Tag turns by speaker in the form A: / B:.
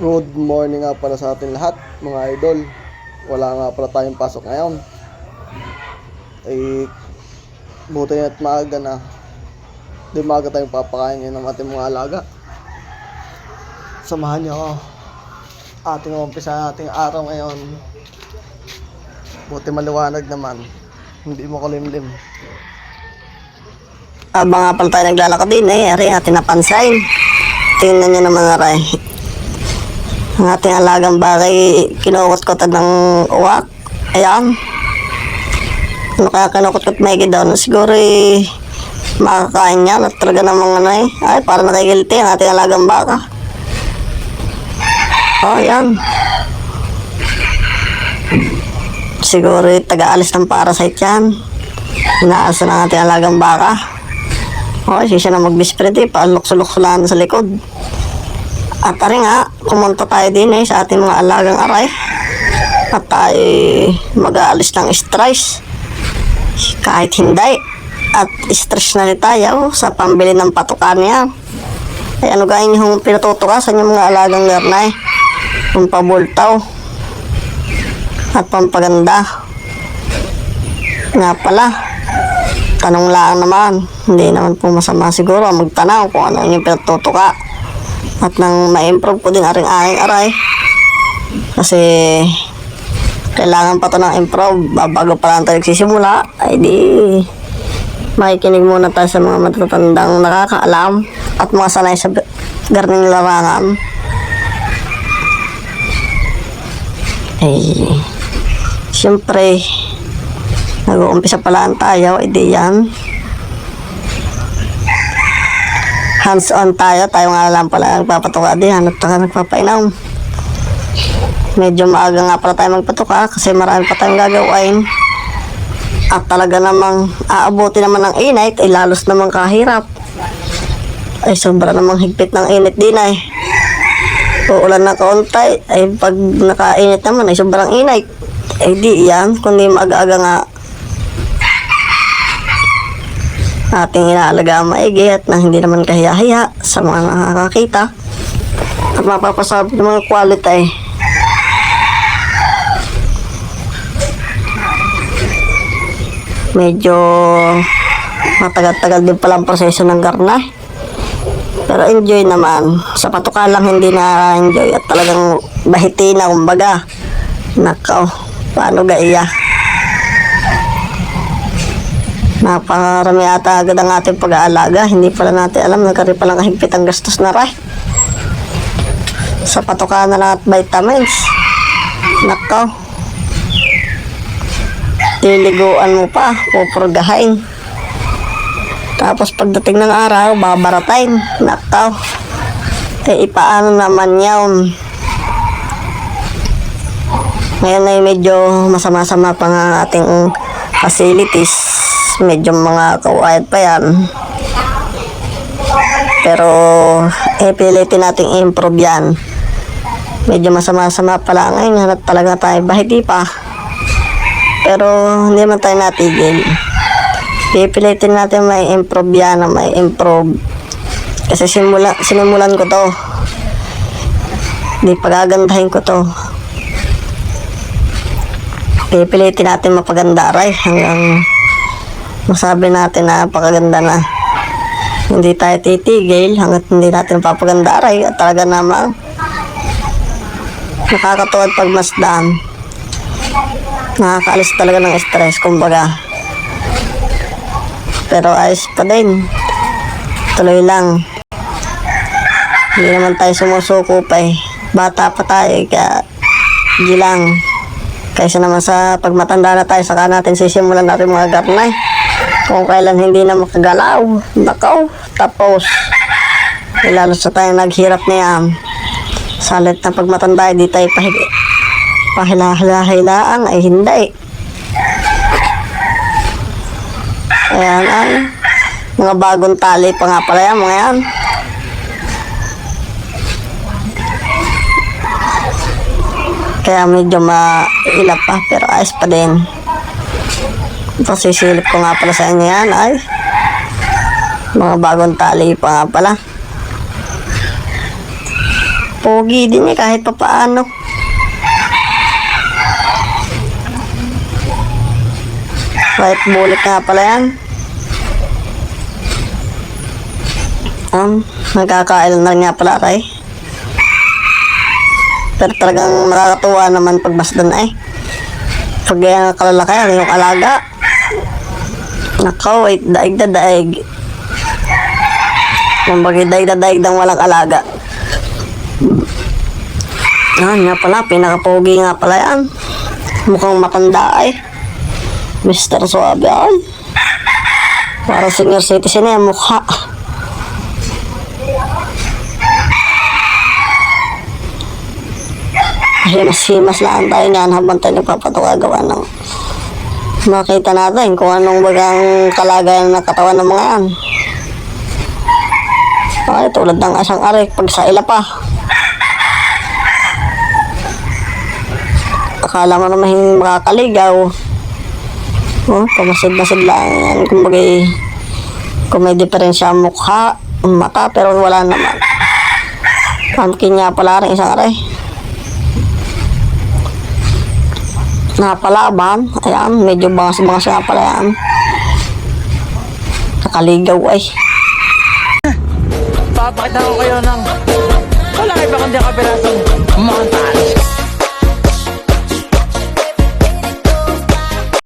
A: Good morning nga pala sa ating lahat, mga idol. Wala nga pala tayong pasok ngayon. Eh, buti at maaga na. Di maaga tayong papakain ngayon ng ating mga alaga. Samahan niyo ako. Ating umpisa ating araw ngayon. Buti maliwanag naman. Hindi mo kulimlim.
B: Habang nga pala tayo naglalakad din ari atin napansin. Tingnan nyo naman aray. Ang ating alagang bagay, kinukot-kotan ng uwak. Ayan. Ano kaya kinukot-kot may daw? Siguro makakain niya. At talaga namang ay parang nakikiliti ang ating alagang baka. Oh, ayan. Siguro taga-alis ng parasite yan. Inaasa ng ating alagang baka. Oh, siya na mag-bisprint paalok-sulok-sulaan sa likod. At ari nga, kumunta tayo din sa ating mga alagang aray. At tayo mag-aalis ng stress. Kahit hindi. At stress na rin tayo sa pambili ng patukan niya. Ay ano gawin yung pinatutukasan yung mga alagang garnay. Pampabultaw. At pampaganda. Nga pala. Tanong lang naman. Hindi naman po masama siguro magtanaw kung ano yung pinatutuka. At nang ma-improve ko din aring aray. Kasi kailangan pa to ng improve. Bago pa lang tayo nagsisimula, ay di makikinig muna tayo sa mga matatandang nakakaalam at mga sanay sa garning larangan. Ay, siyempre nag-uumpisa pa lang tayo, ay di yan. Hands-on tayo nga lang pala nagpapatuka din, hanap ka nagpapainom. Medyo maaga nga pala tayo magpatuka kasi marami pa tayong gagawin. At talaga namang aabuti naman ng init, ay lalos namang kahirap. Ay sobra namang higpit ng init din ay. Uulan na kaunti, ay pag nakainit naman ay sobrang init. Ay di yan, kundi maaga-aga nga ating inaalaga ang maigi at na hindi naman kahiya-hiya sa mga nakakakita at mapapasabi ng mga quality. Medyo matagal-tagal din palang proseso ng garnay, pero enjoy naman. Sa patuka lang hindi na enjoy at talagang bahiti na kumbaga. Nakaw, paano gaya? Napakarami ata agad ang ating pag-aalaga. Hindi pala natin alam, nagkari palang kahigpit ang gastos na rin. Sa patuka na lang at vitamins. Nakaw. Tiliguan mo pa, pupurgahin. Tapos pagdating ng araw, babaratain. Nakaw. Ipaano naman yun. Ngayon ay medyo masama-sama pa nga ating facilities. Medyo mga kawayat pa yan. Pero pilitin natin improve yan. Medyo masama-sama pala ngayon at talaga tayo bahiti pa. Pero hindi man tayo natigil. Pipilitin natin may improve yan na may improve. Kasi sinimulan ko to. Di pagagandahin ko to. Pipilitin natin mapaganda ray hanggang masabi natin na napakaganda na. Hindi tayo titigil hanggat hindi natin papaganda aray at talaga namang nakakatuwad pagmasdan. Nakakaalis talaga ng stress kumbaga. Pero ayos pa din. Tuloy lang. Hindi naman tayo sumusuko pa Bata pa tayo kaya hindi lang. Kaysa naman sa pagmatanda na tayo saka natin sisimulan natin mga garnay. Kung kailan hindi na makagalaw, nakaw, tapos lalo sa tayo naghirap na yan. Salit na pagmatanda, di tayo pahilahilaan, ay hindi. Ayan ay, mga bagong tali pa nga pala yan, mga yan. Kaya medyo mailap pa, pero ayos pa din. Ito sisilip ko nga pala sa inyo yan ay mga bagong tali pa nga pala. Pogi din eh, kahit pa paano. White bullet nga pala yan. Nagkakail na rin nga pala kay. Pero talagang nakakatuwa naman pagbasdan ay. Pag yan kalalaki, ano yung alaga. Nakaw, wait, daig na daig. Kumbagay daig na daig ng walang alaga. Nga pala, pinaka-pogi nga pala yan. Mukhang matanda ay. Mr. Suabe ay. Para senior citizen yan, mukha. Himas-himas lang tayo niyan habang tayo nagpapatugagawa ng makita natin kung anong bagang kalagayan ng katawan ng mga yan. Ay, tulad ng asang arik pag sa ila pa. Akala mo naman hindi makakaligaw. Pamasid-masid lang yan. Kung may diferensya ang mukha, mata, pero wala naman. Pumpkin nga pala rin isang aray. Napalaban, ayan, medyo bangas-bangas nga pala yan. Nakaligaw ay.
C: Papakita ko kayo ng wala iba kundi kapirasong